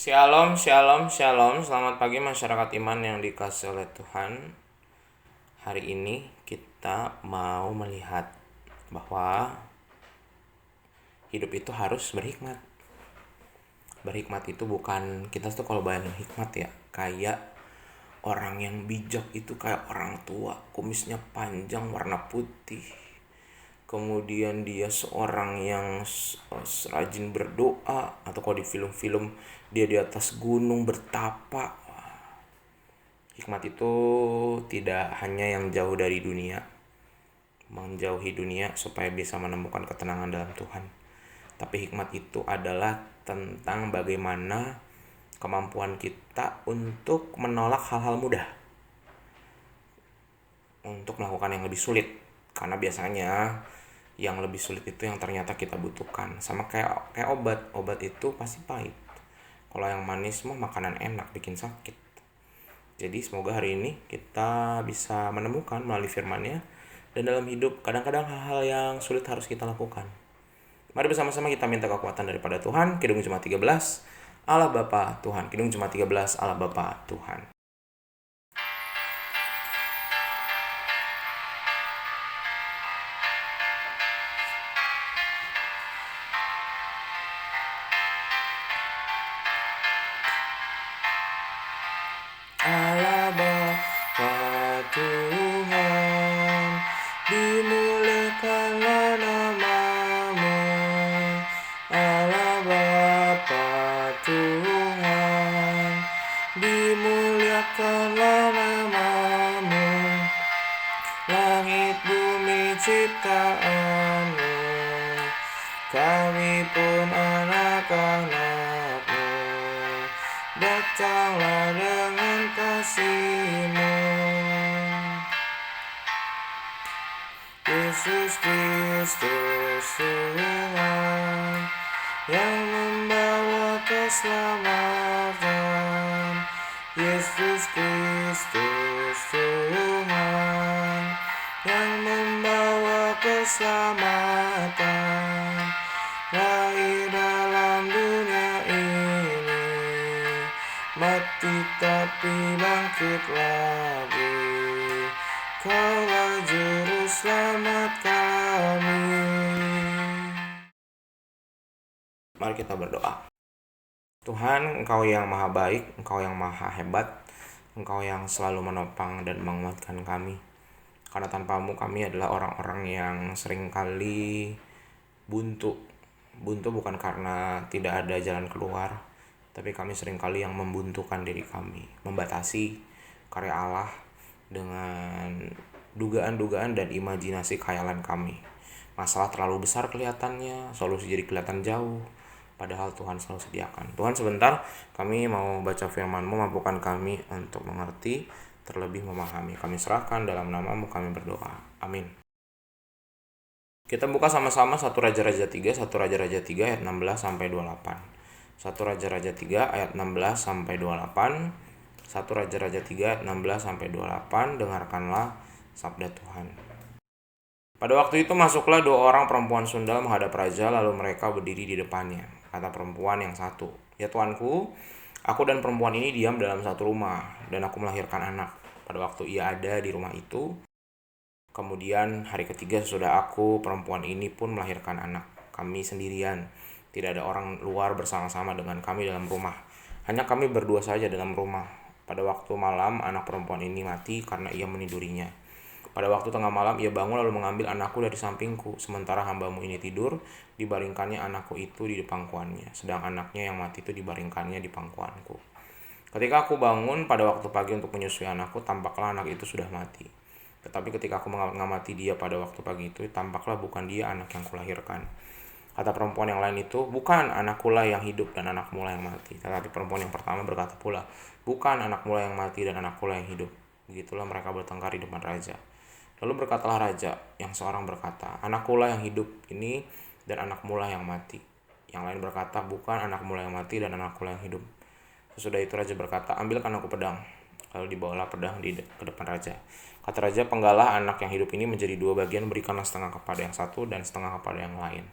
Shalom, shalom, shalom. Selamat pagi masyarakat iman yang dikasih oleh Tuhan. Hari ini kita mau melihat bahwa hidup itu harus berhikmat. Berhikmat itu bukan, kita tuh kalau bayangin hikmat ya, kayak orang yang bijak itu kayak orang tua, kumisnya panjang warna putih. Kemudian dia seorang yang rajin berdoa, atau kalau di film-film dia di atas gunung bertapa. Hikmat itu tidak hanya yang jauh dari dunia, menjauhi dunia supaya bisa menemukan ketenangan dalam Tuhan. Tapi hikmat itu adalah tentang bagaimana kemampuan kita untuk menolak hal-hal mudah, untuk melakukan yang lebih sulit. Karena biasanya yang lebih sulit itu yang ternyata kita butuhkan. Sama kayak obat itu pasti pahit. Kalau yang manis mah makanan enak, bikin sakit. Jadi semoga hari ini kita bisa menemukan melalui firman-Nya, dan dalam hidup kadang-kadang hal-hal yang sulit harus kita lakukan. Mari bersama-sama kita minta kekuatan daripada Tuhan. Kidung Jemaat 13, Allah Bapa Tuhan. Kidung Jemaat 13, Allah Bapa Tuhan. Allah Bapa Tuhan, dimuliakanlah nama-Mu. Allah Bapa Tuhan, dimuliakanlah nama-Mu. Langit bumi ciptaan-Mu, kami pun anak-anak-Mu. Datanglah dengan kasih-Mu. Yesus Kristus Tuhan, yang membawa keselamatan. Yesus Kristus Tuhan, yang membawa keselamatan. Lahir dalam dunia ini, mati tapi bangkit lagi. Kaulah juru selamat kami. Mari kita berdoa. Tuhan, Engkau yang maha baik, Engkau yang maha hebat, Engkau yang selalu menopang dan menguatkan kami. Karena tanpa-Mu kami adalah orang-orang yang seringkali buntu. Buntu bukan karena tidak ada jalan keluar, tapi kami seringkali yang membuntukan diri kami, membatasi karya Allah dengan dugaan-dugaan dan imajinasi khayalan kami. Masalah terlalu besar kelihatannya, solusi jadi kelihatan jauh, padahal Tuhan selalu sediakan. Tuhan, sebentar kami mau baca firman-Mu, mampukan kami untuk mengerti, terlebih memahami. Kami serahkan dalam nama-Mu kami berdoa. Amin. Kita buka sama-sama 1 Raja-Raja 3, 1 Raja-Raja 3 ayat 16 sampai 28. 1 Raja-Raja 3 ayat 16 sampai 28. 1 Raja-Raja 3 ayat 16 sampai 28. Dengarkanlah sabda Tuhan. Pada waktu itu masuklah 2 orang perempuan sundal menghadap raja, lalu mereka berdiri di depannya. Kata perempuan yang satu, "Ya tuanku, aku dan perempuan ini diam dalam satu rumah, dan aku melahirkan anak. Pada waktu ia ada di rumah itu, kemudian hari ketiga sesudah aku, perempuan ini pun melahirkan anak. Kami sendirian, tidak ada orang luar bersama-sama dengan kami dalam rumah. Hanya kami berdua saja dalam rumah. Pada waktu malam, anak perempuan ini mati karena ia menidurinya. Pada waktu tengah malam ia bangun lalu mengambil anakku dari sampingku. Sementara hamba-Mu ini tidur, dibaringkannya anakku itu di pangkuannya, sedang anaknya yang mati itu dibaringkannya di pangkuanku. Ketika aku bangun pada waktu pagi untuk menyusui anakku, tampaklah anak itu sudah mati. Tetapi ketika aku mengamati dia pada waktu pagi itu, tampaklah bukan dia anak yang kulahirkan." Kata perempuan yang lain itu, "Bukan, anakkulah yang hidup dan anakmulah yang mati." Tetapi perempuan yang pertama berkata pula, "Bukan, anakmulah yang mati dan anakkulah yang hidup." Begitulah mereka bertengkar di depan raja. Lalu berkatalah raja, yang seorang berkata, "Anakkulah yang hidup ini dan anakmulah yang mati." Yang lain berkata, "Bukan, anakmulah yang mati dan anakkulah yang hidup." Sesudah itu raja berkata, "Ambilkan aku pedang." Lalu dibawalah pedang ke depan raja. Kata raja, "Penggalah anak yang hidup ini menjadi 2 bagian, berikanlah setengah kepada yang satu dan setengah kepada yang lain."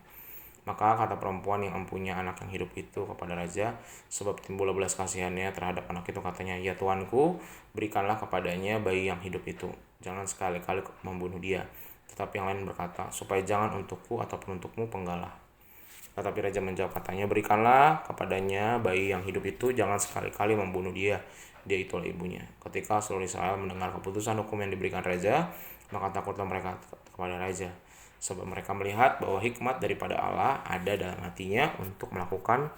Maka kata perempuan yang empunya anak yang hidup itu kepada raja, sebab timbul belas kasihannya terhadap anak itu, katanya, ya tuanku, berikanlah kepadanya bayi yang hidup itu, jangan sekali-kali membunuh dia. Tetapi yang lain berkata, supaya jangan untukku ataupun untukmu penggalah. Tetapi raja menjawab, katanya, berikanlah kepadanya bayi yang hidup itu, jangan sekali-kali membunuh dia, dia itulah ibunya. Ketika seluruh Israel mendengar keputusan hukum yang diberikan raja, maka takutlah mereka kepada raja, sebab mereka melihat bahwa hikmat daripada Allah ada dalam hatinya untuk melakukan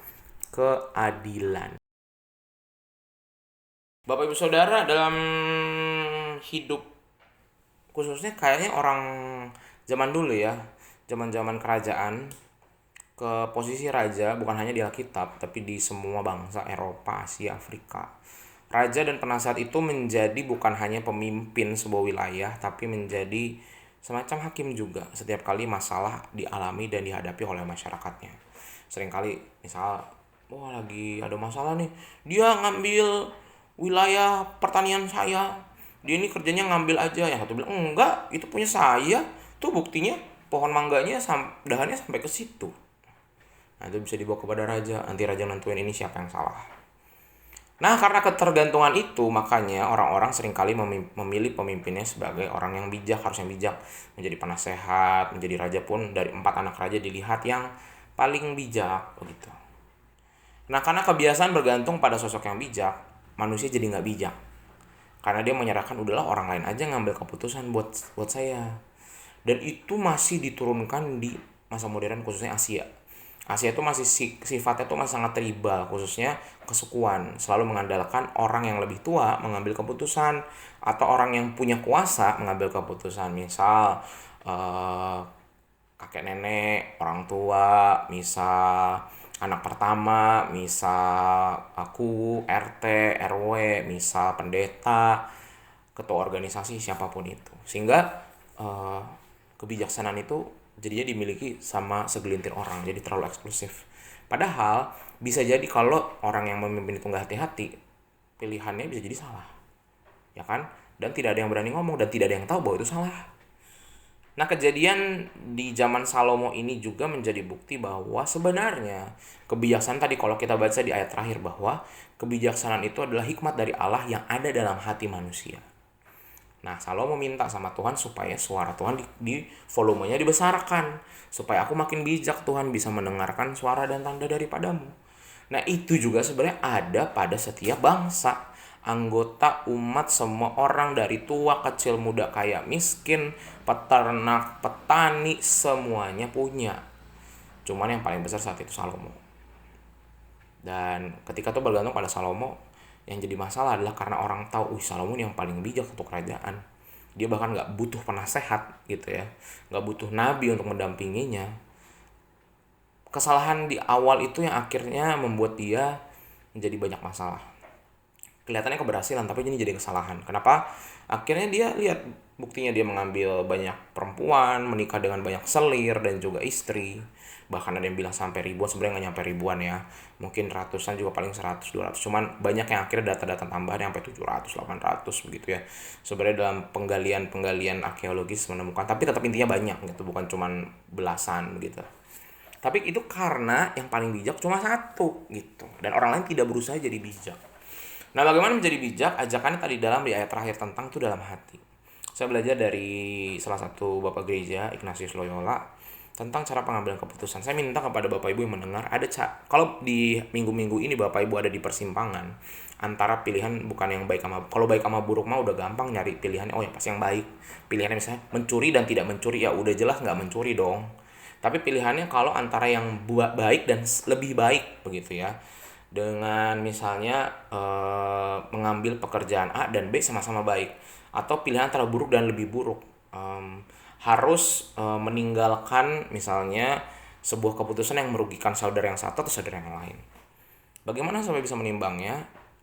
keadilan. Bapak Ibu Saudara, dalam hidup khususnya kayaknya orang zaman dulu ya, zaman-zaman kerajaan, ke posisi raja bukan hanya di Alkitab tapi di semua bangsa Eropa, Asia, Afrika. Raja dan penasehat itu menjadi bukan hanya pemimpin sebuah wilayah tapi menjadi semacam hakim juga setiap kali masalah dialami dan dihadapi oleh masyarakatnya. Seringkali misal, wah lagi ada masalah nih, dia ngambil wilayah pertanian saya, dia ini kerjanya ngambil aja. Yang satu bilang, enggak, itu punya saya, tuh buktinya pohon mangganya dahannya sampai ke situ. Nah, itu bisa dibawa kepada raja, nanti raja nentuin ini siapa yang salah. Nah, karena ketergantungan itu, makanya orang-orang seringkali memilih pemimpinnya sebagai orang yang bijak, harus yang bijak. Menjadi penasehat, menjadi raja pun dari 4 anak raja dilihat yang paling bijak, begitu. Nah, karena kebiasaan bergantung pada sosok yang bijak, manusia jadi nggak bijak. Karena dia menyerahkan, udahlah orang lain aja ngambil keputusan buat saya. Dan itu masih diturunkan di masa modern, khususnya Asia. Asia itu masih sifatnya itu masih sangat tribal, khususnya kesukuan, selalu mengandalkan orang yang lebih tua mengambil keputusan atau orang yang punya kuasa mengambil keputusan. Misal kakek nenek, orang tua, misal anak pertama, misal aku, RT, RW, misal pendeta, ketua organisasi, siapapun itu. Sehingga kebijaksanaan itu jadinya dimiliki sama segelintir orang, jadi terlalu eksklusif. Padahal bisa jadi kalau orang yang memimpin itu nggak hati-hati, pilihannya bisa jadi salah, ya kan? Dan tidak ada yang berani ngomong dan tidak ada yang tahu bahwa itu salah. Nah, kejadian di zaman Salomo ini juga menjadi bukti bahwa sebenarnya kebijaksanaan tadi, kalau kita baca di ayat terakhir, bahwa kebijaksanaan itu adalah hikmat dari Allah yang ada dalam hati manusia. Nah, Salomo minta sama Tuhan supaya suara Tuhan di volumenya dibesarkan, supaya aku makin bijak, Tuhan, bisa mendengarkan suara dan tanda daripadamu. Nah, itu juga sebenarnya ada pada setiap bangsa, anggota umat, semua orang dari tua, kecil, muda, kaya, miskin, peternak, petani, semuanya punya. Cuman yang paling besar saat itu Salomo. Dan ketika itu bergantung pada Salomo, yang jadi masalah adalah karena orang tahu, Salomo yang paling bijak untuk kerajaan. Dia bahkan nggak butuh penasehat gitu ya, nggak butuh nabi untuk mendampinginya. Kesalahan di awal itu yang akhirnya membuat dia menjadi banyak masalah. Kelihatannya keberhasilan tapi ini jadi kesalahan. Kenapa? Akhirnya dia lihat buktinya, dia mengambil banyak perempuan, menikah dengan banyak selir dan juga istri. Bahkan ada yang bilang sampai ribuan, sebenarnya nggak nyampe ribuan ya. Mungkin ratusan juga, paling 100, 200. Cuman banyak yang akhirnya data-data tambahan sampai 700, 800 begitu ya. Sebenarnya dalam penggalian arkeologis menemukan, tapi tetap intinya banyak gitu, bukan cuman belasan begitu. Tapi itu karena yang paling bijak cuma satu gitu. Dan orang lain tidak berusaha jadi bijak. Nah, bagaimana menjadi bijak? Ajakannya tadi di ayat terakhir tentang itu dalam hati. Saya belajar dari salah satu bapak gereja, Ignatius Loyola, tentang cara pengambilan keputusan. Saya minta kepada bapak ibu yang mendengar, kalau di minggu-minggu ini bapak ibu ada di persimpangan antara pilihan, bukan yang baik sama, kalau baik sama buruk mah udah gampang nyari pilihannya, oh ya pasti yang baik. Pilihannya misalnya mencuri dan tidak mencuri, ya udah jelas nggak mencuri dong. Tapi pilihannya kalau antara yang baik dan lebih baik begitu ya, dengan misalnya mengambil pekerjaan A dan B sama-sama baik, atau pilihan antara buruk dan lebih buruk, harus meninggalkan misalnya sebuah keputusan yang merugikan saudara yang satu atau saudara yang lain. Bagaimana sampai bisa menimbangnya?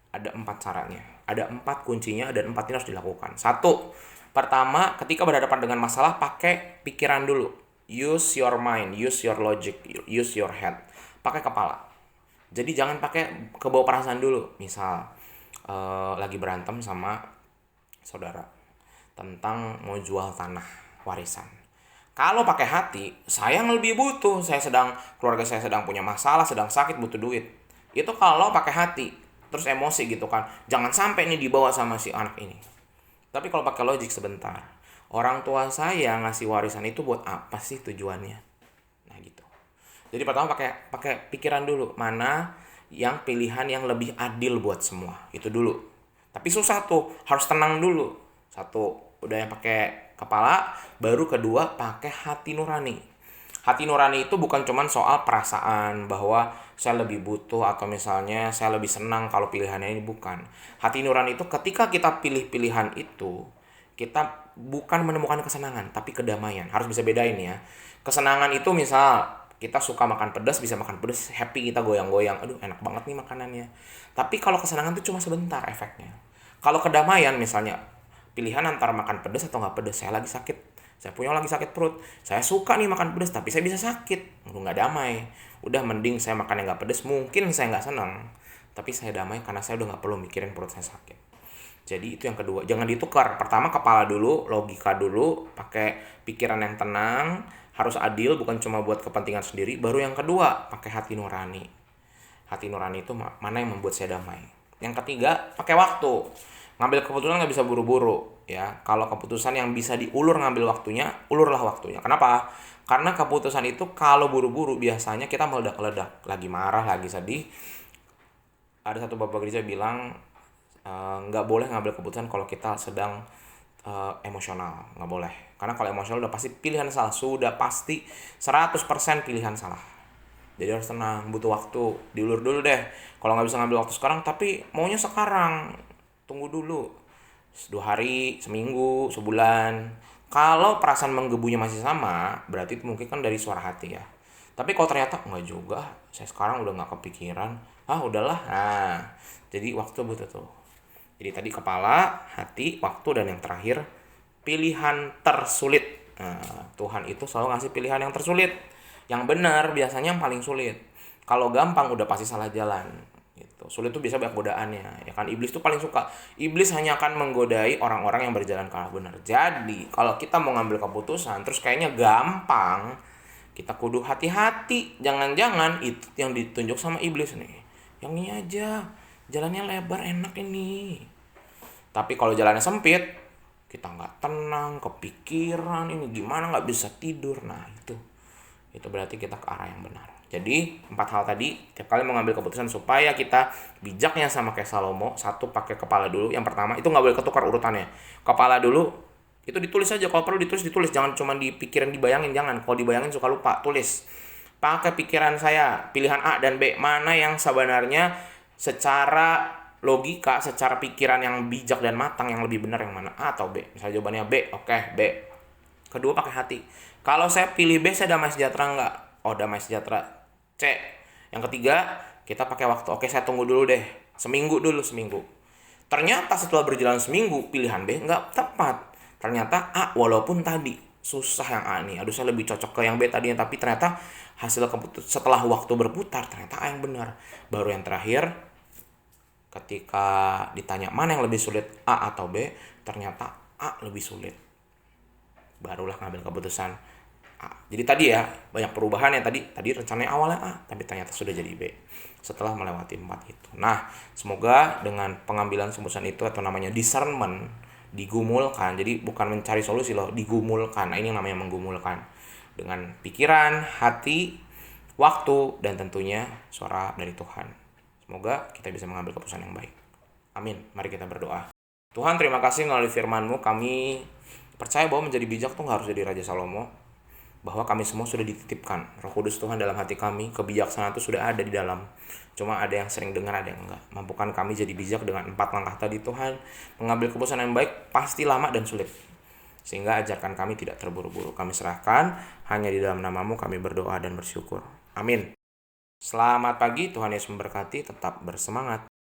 Ada 4 caranya, ada 4 kuncinya, dan 4 ini harus dilakukan. Satu, pertama, ketika berhadapan dengan masalah, pakai pikiran dulu. Use your mind, use your logic, use your head. Pakai kepala. Jadi jangan pakai kebawa perasaan dulu. Misal lagi berantem sama saudara tentang mau jual tanah warisan. Kalau pakai hati, saya yang lebih butuh. Keluarga saya sedang punya masalah, sedang sakit, butuh duit. Itu kalau pakai hati, terus emosi gitu kan. Jangan sampai ini dibawa sama si anak ini. Tapi kalau pakai logik sebentar, orang tua saya ngasih warisan itu buat apa sih tujuannya? Nah gitu. Jadi pertama pakai pakai pikiran dulu, mana yang pilihan yang lebih adil buat semua. Itu dulu. Tapi susah tuh, harus tenang dulu. Satu, udah yang pakai kepala, baru kedua pakai hati nurani. Hati nurani itu bukan cuman soal perasaan bahwa saya lebih butuh atau misalnya saya lebih senang kalau pilihannya ini, bukan. Hati nurani itu ketika kita pilih pilihan itu, kita bukan menemukan kesenangan tapi kedamaian. Harus bisa bedain ya. Kesenangan itu misal kita suka makan pedas, bisa makan pedas, happy, kita goyang-goyang, aduh enak banget nih makanannya. Tapi kalau kesenangan itu cuma sebentar efeknya. Kalau kedamaian misalnya, pilihan antara makan pedas atau nggak pedas, saya lagi sakit, saya punya lagi sakit perut, saya suka nih makan pedas tapi saya bisa sakit, nggak damai. Udah mending saya makan yang nggak pedas, mungkin saya nggak senang tapi saya damai karena saya udah nggak perlu mikirin perut saya sakit. Jadi itu yang kedua, jangan ditukar. Pertama kepala dulu, logika dulu, pakai pikiran yang tenang, harus adil, bukan cuma buat kepentingan sendiri. Baru yang kedua, pakai hati nurani. Hati nurani itu mana yang membuat saya damai. Yang ketiga, pakai waktu. Ngambil keputusan nggak bisa buru-buru ya. Kalau keputusan yang bisa diulur ngambil waktunya, ulurlah waktunya. Kenapa? Karena keputusan itu kalau buru-buru biasanya kita meledak-ledak, lagi marah, lagi sedih. Ada satu bapak gereja bilang, nggak boleh ngambil keputusan kalau kita sedang emosional, nggak boleh. Karena kalau emosional udah pasti pilihan salah, sudah pasti 100% pilihan salah. Jadi harus tenang, butuh waktu, diulur dulu deh. Kalau nggak bisa ngambil waktu sekarang tapi maunya sekarang, tunggu dulu 2 hari, seminggu, sebulan. Kalau perasaan menggebunya masih sama, berarti itu mungkin kan dari suara hati ya. Tapi kalau ternyata enggak juga, saya sekarang udah nggak kepikiran, udahlah. Nah, jadi waktu butuh tuh. Jadi tadi kepala, hati, waktu, dan yang terakhir pilihan tersulit. Nah, Tuhan itu selalu ngasih pilihan yang tersulit. Yang benar biasanya yang paling sulit. Kalau gampang udah pasti salah jalan. Gitu. Sulit tuh biasa banyak godaannya. Ya kan, iblis tuh paling suka. Iblis hanya akan menggodai orang-orang yang berjalan ke arah benar. Jadi kalau kita mau ngambil keputusan terus kayaknya gampang, kita kudu hati-hati. Jangan-jangan itu yang ditunjuk sama iblis nih. Yang ini aja, jalannya lebar, enak ini. Tapi kalau jalannya sempit, kita nggak tenang, kepikiran, ini gimana, nggak bisa tidur. Nah itu berarti kita ke arah yang benar. Jadi 4 hal tadi, tiap kali mengambil keputusan supaya kita bijaknya sama kayak Salomo. Satu, pakai kepala dulu. Yang pertama itu nggak boleh ketukar urutannya. Kepala dulu, itu ditulis aja. Kalau perlu ditulis. Jangan cuma dipikirin, dibayangin, jangan. Kalau dibayangin suka lupa, tulis. Pakai pikiran saya, pilihan A dan B, mana yang sebenarnya secara logika, secara pikiran yang bijak dan matang, yang lebih benar yang mana, A atau B. Misalnya jawabannya B, oke, B. Kedua, pakai hati. Kalau saya pilih B, saya damai sejahtera nggak? Oh, damai sejahtera. C. Yang ketiga, kita pakai waktu. Oke, saya tunggu dulu deh. Seminggu. Ternyata setelah berjalan seminggu, pilihan B nggak tepat. Ternyata A, walaupun tadi susah yang A nih. Aduh, saya lebih cocok ke yang B tadinya. Tapi ternyata hasil setelah waktu berputar, ternyata A yang benar. Baru yang terakhir, ketika ditanya mana yang lebih sulit, A atau B, ternyata A lebih sulit. Barulah ngambil keputusan A. Jadi tadi ya, banyak perubahan ya tadi rencananya awalnya A, tapi ternyata sudah jadi B setelah melewati 4 itu. Nah, semoga dengan pengambilan keputusan itu, atau namanya discernment, digumulkan. Jadi bukan mencari solusi loh, digumulkan. Nah, ini yang namanya menggumulkan. Dengan pikiran, hati, waktu, dan tentunya suara dari Tuhan. Semoga kita bisa mengambil keputusan yang baik. Amin. Mari kita berdoa. Tuhan, terima kasih melalui firman-Mu. Kami percaya bahwa menjadi bijak tuh gak harus jadi Raja Salomo. Bahwa kami semua sudah dititipkan Roh Kudus Tuhan dalam hati kami. Kebijaksanaan itu sudah ada di dalam. Cuma ada yang sering dengar, ada yang enggak. Mampukan kami jadi bijak dengan 4 langkah tadi Tuhan. Mengambil keputusan yang baik pasti lama dan sulit. Sehingga ajarkan kami tidak terburu-buru. Kami serahkan, hanya di dalam nama-Mu kami berdoa dan bersyukur. Amin. Selamat pagi, Tuhan Yesus memberkati. Tetap bersemangat.